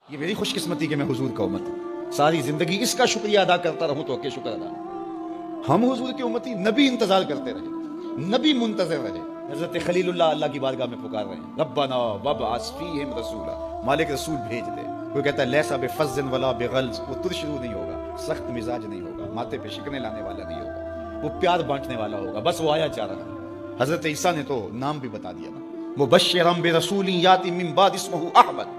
یہ میری خوش قسمتی کہ میں حضور کا امت ہوں، ساری زندگی اس کا شکریہ ادا کرتا رہوں تو کہ شکر ادا نہیں۔ ہم حضور کی امتی، نبی انتظار کرتے رہے، نبی منتظر رہے۔ حضرت خلیل اللہ کی بارگاہ میں پکار رہے ہیں، ربنا وابعث فیہم رسولا، مالک رسول بھیج دے۔ کوئی کہتا ہے لیسا بفظ ولا بغلظ، وہ ترشرو نہیں ہوگا، سخت مزاج نہیں ہوگا، ماتھے پہ شکنے لانے والا نہیں ہوگا، وہ پیار بانٹنے والا ہوگا، بس وہ آیا چاہ رہا ہے۔ حضرت عیسیٰ نے تو نام بھی بتا دیا نا، مبشرا برسول یاتی من بعد اسمہ احمد۔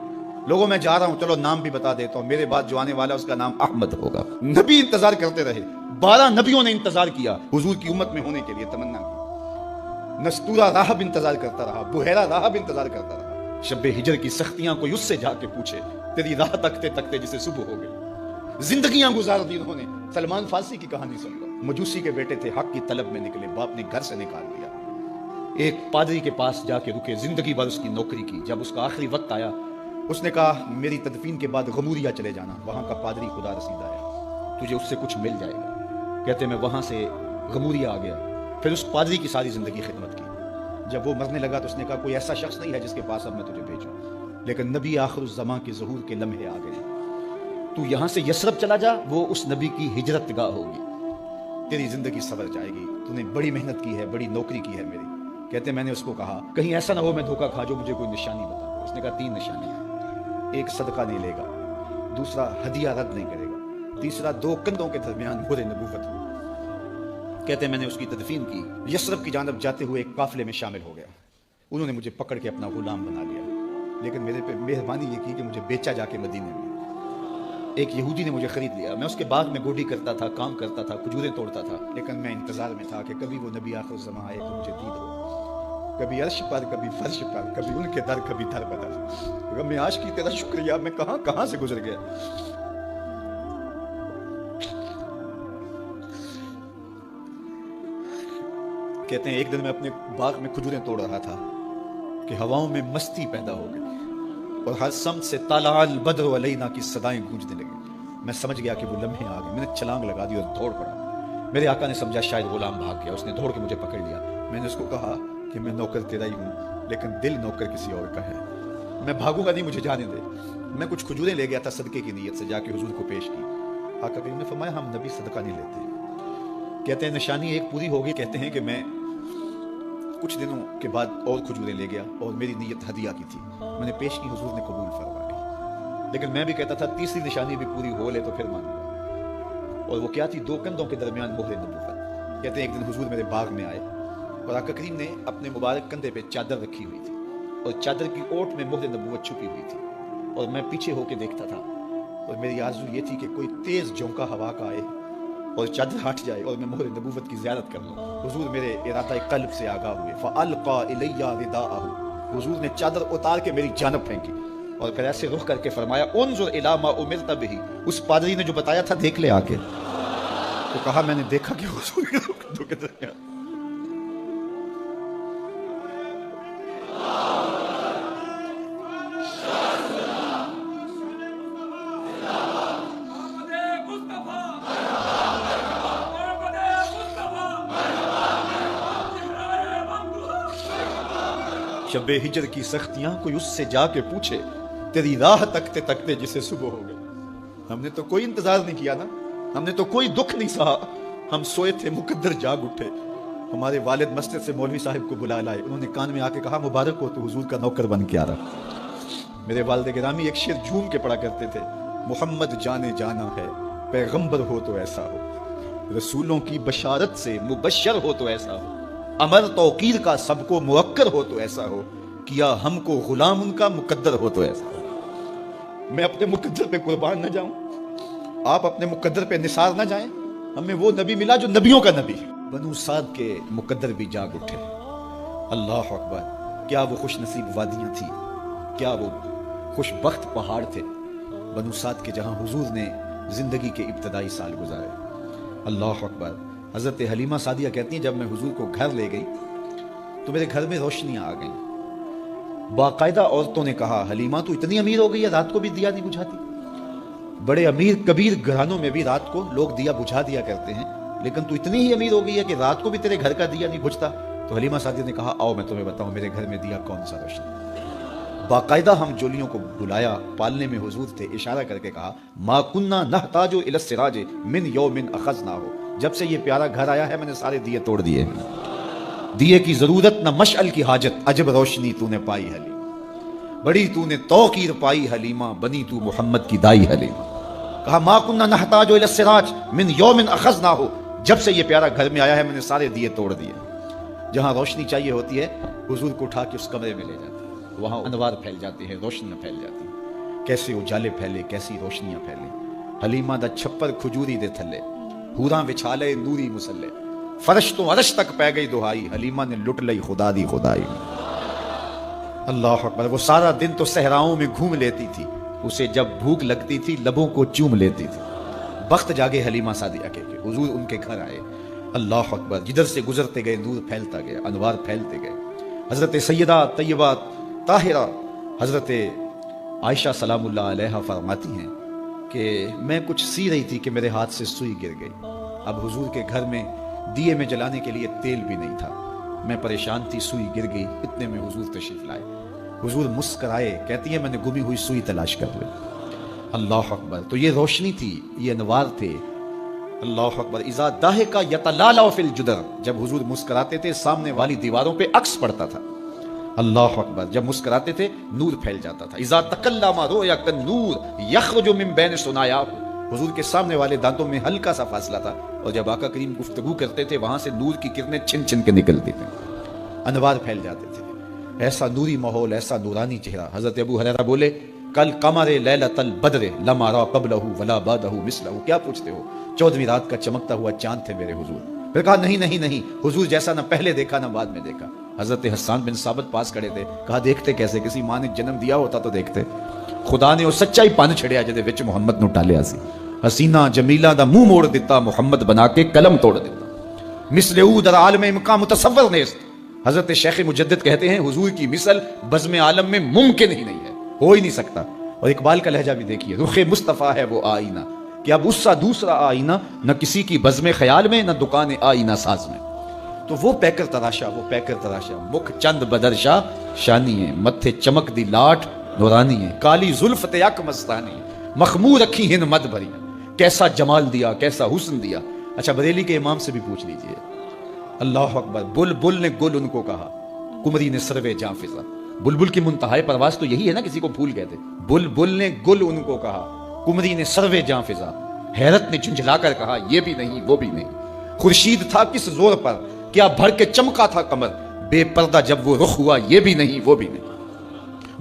لوگوں میں جا رہا ہوں، چلو نام بھی بتا دیتا ہوں، میرے بعد جو آنے والا اس کا نام احمد ہوگا۔ نبی انتظار کرتے رہے، 12 نبیوں نے انتظار کیا حضور کی امت میں ہونے کے لیے، تمنا کی۔ نستورہ راہب انتظار کرتا رہا، بحیرہ راہب انتظار کرتا رہا۔ شب ہجر کی سختیاں کوئی اس سے جا کے پوچھے، تیری راہ تکتے تکتے جسے صبح ہو گئی۔ زندگیاں گزار دی انہوں نے۔ سلمان فارسی کی کہانی سن لو، مجوسی کے بیٹے تھے، حق کی طلب میں نکلے، باپ نے گھر سے نکال دیا، ایک پادری کے پاس جا کے رکے، زندگی بھر اس کی نوکری کی۔ جب اس کا آخری وقت آیا، اس نے کہا میری تدفین کے بعد غموریا چلے جانا، وہاں کا پادری خدا رسیدہ ہے، تجھے اس سے کچھ مل جائے گا۔ کہتے میں وہاں سے غموریا آ گیا، پھر اس پادری کی ساری زندگی خدمت کی۔ جب وہ مرنے لگا تو اس نے کہا کوئی ایسا شخص نہیں ہے جس کے پاس اب میں تجھے بھیجوں، لیکن نبی آخر الزمان کے ظہور کے لمحے آ گئے۔ تو یہاں سے یثرب چلا جا، وہ اس نبی کی ہجرت گاہ ہوگی، تیری زندگی سنور جائے گی، تو نے بڑی محنت کی ہے، بڑی نوکری کی ہے میری۔ کہتے میں نے اس کو کہا کہیں ایسا نہ ہو میں دھوکہ کھا جو مجھے کوئی نشانی بتا دو۔ اس نے کہا 3 نشانیاں، ایک صدقہ نہیں لے گا، دوسرا ہدیہ رد نہیں کرے گا، تیسرا 2 کندھوں کے درمیان مہر نبوت ہو۔ کہتے میں نے اس کی تدفین کی، یثرب کی جانب جاتے ہوئے ایک قافلے میں شامل ہو گیا۔ انہوں نے مجھے پکڑ کے اپنا غلام بنا لیا، لیکن میرے پہ مہربانی یہ کی کہ مجھے بیچا جا کے مدینے میں۔ ایک یہودی نے مجھے خرید لیا، میں اس کے باغ میں گوڈی کرتا تھا، کام کرتا تھا، کھجوریں توڑتا تھا، لیکن میں انتظار میں تھا کہ کبھی وہ نبی آخر الزمان آئے تو مجھے دید ہو، کبھی عرش پر، کبھی فرش پر، کبھی ان کے در، کبھی در بدر۔ غم عاشقی تیرا شکریہ، میں کہاں کہاں سے گزر گیا۔ کہتے ہیں ایک دن میں اپنے باغ میں کھجوریں توڑ رہا تھا کہ ہواؤں میں مستی پیدا ہو گئی اور ہر سمت سے طلع البدر علینا کی صدائیں گونجنے لگیں۔ میں سمجھ گیا کہ وہ لمحے آ گئے، میں نے چھلانگ لگا دی اور دوڑ پڑا۔ میرے آقا نے سمجھا شاید غلام بھاگ گیا، اس نے دوڑ کے مجھے پکڑ لیا۔ میں نے اس کو کہا کہ میں نوکر تیرا ہی ہوں، لیکن دل نوکر کسی اور کا ہے، میں بھاگوں گا نہیں، مجھے جانے دے۔ میں کچھ کھجوریں لے گیا تھا صدقے کی نیت سے، جا کے حضور کو پیش کی۔ آقا کریم نے فرمایا ہم نبی صدقہ نہیں لیتے۔ کہتے ہیں نشانی ایک پوری ہو گئی۔ کہتے ہیں کہ میں کچھ دنوں کے بعد اور کھجوریں لے گیا اور میری نیت ہدیہ کی تھی، میں نے پیش کی، حضور نے قبول فرما لی۔ لیکن میں بھی کہتا تھا تیسری نشانی بھی پوری ہو لے تو پھر مانوں گا، اور وہ کیا تھی؟ 2 کندھوں کے درمیان مہر نبوت۔ کہتے ہیں ایک دن حضور میرے باغ میں آئے اور آقا کریم نے اپنے مبارک کندھے پہ چادر رکھی ہوئی تھی اور چادر کی اوٹ میں مہر نبوت چھپی ہوئی تھی، اور میں پیچھے ہو کے دیکھتا تھا، اور میری آرزو یہ تھی کہ کوئی تیز جھونکا ہوا کا آئے اور چادر ہٹ جائے اور میں مہر نبوت کی زیارت کر لوں۔ حضور میرے ارادہ قلب سے آگاہ ہوئے، فَأَلْقَى إِلَيَّ رِدَاءَهُ، حضور نے چادر اتار کے میری جانب پھینکی اور پھر ایسے رخ کر کے فرمایا انظر الی ما امرت بہ، اس پادری نے جو بتایا تھا دیکھ لے آ کے۔ تو کہا میں نے دیکھا کہ حضور کے دو کے درمیان شب ہجر کی سختیاں کوئی اس سے جا کے پوچھے، تیری راہ تکتے تکتے جسے صبح ہو گئی۔ ہم نے تو کوئی انتظار نہیں کیا نا، ہم نے تو کوئی دکھ نہیں سہا، ہم سوئے تھے مقدر جاگ اٹھے۔ ہمارے والد مسجد سے مولوی صاحب کو بلا لائے، انہوں نے کان میں آ کے کہا مبارک ہو تو حضور کا نوکر بن کے آ رہا۔ میرے والد گرامی ایک شعر جھوم کے پڑھا کرتے تھے، محمد جانے جانا ہے، پیغمبر ہو تو ایسا ہو، رسولوں کی بشارت سے مبشر ہو تو ایسا ہو، امر توقیر کا سب کو موکر ہو تو ایسا ہو، کیا ہم کو غلام ان کا مقدر ہو تو ایسا ہو۔ میں اپنے مقدر پہ قربان نہ جاؤں، آپ اپنے مقدر پہ نثار نہ جائیں۔ ہمیں وہ نبی ملا جو نبیوں کا نبی، بنو سعد کے مقدر بھی جاگ اٹھے۔ اللہ اکبر، کیا وہ خوش نصیب وادیاں تھیں، کیا وہ خوش بخت پہاڑ تھے بنو سعد کے، جہاں حضور نے زندگی کے ابتدائی سال گزارے۔ اللہ اکبر۔ حضرت حلیمہ سعدیہ کہتی ہیں جب میں حضور کو گھر لے گئی تو میرے گھر میں روشنیاں آ گئیں۔ باقاعدہ عورتوں نے کہا حلیمہ تو اتنی امیر ہو گئی ہے، رات کو بھی دیا نہیں بجھاتی۔ بڑے امیر کبیر گھرانوں میں بھی رات کو لوگ دیا بجھا دیا کرتے ہیں، لیکن تو اتنی ہی امیر ہو گئی ہے کہ رات کو بھی تیرے گھر کا دیا نہیں بجھتا۔ تو حلیمہ سعدیہ نے کہا آؤ میں تمہیں بتاؤں میرے گھر میں دیا کون سا روشن۔ باقاعدہ ہم جولیوں کو بلایا، پالنے میں حضور تھے، اشارہ کر کے کہا ما کننا نحتاج الی السراج من یوم اخذنا ہو، جب سے یہ پیارا گھر آیا ہے میں نے سارے دیے توڑ دیے، دیے کی ضرورت نہ مشعل کی حاجت، عجب روشنی تو نے پائی حلیمہ، بڑی تو نے توقیر پائی حلیمہ، بنی تو محمد کی دائی حلیمہ۔ کہا ما کننا نحتاج الی السراج من یوم اخذنا ہو، جب سے یہ پیارا گھر میں آیا ہے میں نے سارے دیے توڑ دیے۔ جہاں روشنی چاہیے ہوتی ہے حضور کو اٹھا کے اس کمرے میں لے جاتے ہیں، وہاں انوار پھیل جاتے ہیں، روشنیاں پھیل جاتی ہیں، کیسے اجالے پھیلے، کیسی روشنیاں پھیلے۔ حلیمہ دا چھپر کھجوری دے تھلے، حوراں وچھالے نوری مسلے، فرش تو عرش تک پہ گئی دہائی، حلیمہ نے لٹ لئی خدا دی خدائی۔ اللہ اکبر۔ وہ سارا دن تو صحراؤں میں گھوم لیتی تھی، اسے جب بھوک لگتی تھی لبوں کو چوم لیتی تھی۔ بخت جاگے حلیمہ سعدیہ کے حضور ان کے گھر آئے، اللہ اکبر، جدھر سے گزرتے گئے نور پھیلتا گیا، انوار پھیلتے گئے۔ حضرت سیدہ طیبہ طاہرہ حضرت عائشہ سلام اللہ علیہا فرماتی ہیں کہ میں کچھ سی رہی تھی کہ میرے ہاتھ سے سوئی گر گئی۔ اب حضور کے گھر میں دیے میں جلانے کے لیے تیل بھی نہیں تھا، میں پریشان تھی، سوئی گر گئی، اتنے میں حضور تشریف لائے۔ حضور مسکرائے، کہتی ہے میں نے گمی ہوئی سوئی تلاش کر لی۔ اللہ اکبر۔ تو یہ روشنی تھی، یہ انوار تھے۔ اللہ اکبر۔ اذا ضحک یتلالأ فی الجدر، جب حضور مسکراتے تھے سامنے والی دیواروں پہ عکس پڑتا تھا۔ اللہ اکبر۔ جب مسکراتے تھے نور پھیل جاتا تھا۔ اذا تکلم رؤیا کالنور یخرج من بین ثنایاہ، حضور کے سامنے والے دانتوں میں ہلکا سا فاصلہ تھا، اور جب آقا کریم گفتگو کرتے تھے وہاں سے نور کی کرنیں چھن چھن کے نکلتی تھیں، انوار پھیل جاتے تھے۔ ایسا نوری ماحول، ایسا نورانی چہرہ۔ حضرت ابو ہریرہ بولے کل قمر لیلۃ البدر لم ارى قبلہ ولا بعدہ مثلہ۔ کیا پوچھتے ہو؟ 14ویں رات کا چمکتا ہوا چاند تھے میرے حضور۔ پھر کہا نہیں نہیں نہیں، حضور جیسا نہ پہلے دیکھا نہ بعد میں دیکھا۔ حضرت حسان بن ثابت پاس کھڑے تھے، کہا دیکھتے کیسے؟ کسی ماں نے جنم دیا ہوتا تو دیکھتے۔ خدا نے وہ سچائی پن چھڑیا جدے وچ محمد نو ٹالیا سی۔ حسینہ جمیلہ دا منہ موڑ دیتا، محمد بنا کے قلم توڑ دیتا۔ مثل او در عالم امکان متصور نیست۔ حضرت شیخ مجدد کہتے ہیں حضور کی مثل بزم عالم میں ممکن ہی نہیں ہے، ہو ہی نہیں سکتا۔ اور اقبال کا لہجہ بھی دیکھیے، رخ مصطفیٰ ہے وہ آئینہ کہ اب اس سا دوسرا آئینہ نہ کسی کی بزم خیال میں نہ دکان آئینہ ساز میں۔ تو وہ پیکر تراشا، وہ پیکر تراشا، مکھ چند بدرشا شانی ہے، متھے چمک دی لاٹ نورانی ہے، کالی زلف تیک مستانی ہے، مخمور رکھی ہن مد بھری، کیسا جمال دیا، کیسا حسن دیا۔ اچھا بریلی کے امام سے بھی پوچھ لیجئے۔ اللہ اکبر۔ بلبل نے گل ان کو کہا، کمری نے سروے جاں فضا۔ بلبل کی منتہائی پرواز تو یہی ہے نا، کسی کو پھول کہتے۔ بلبل نے گل ان کو کہا، کمری نے سروے جاں فضا۔ حیرت نے جھنجھلا کر کہا یہ بھی نہیں وہ بھی نہیں۔ خورشید تھا کس زور پر، کیا بھر کے چمکا تھا قمر، بے پردہ جب وہ رخ ہوا یہ بھی نہیں وہ بھی نہیں۔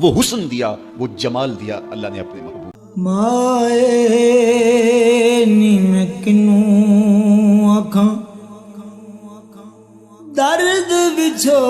وہ حسن دیا، وہ جمال دیا اللہ نے اپنے محبوب۔ مائے نیم کنوں آکھاں درد وچھو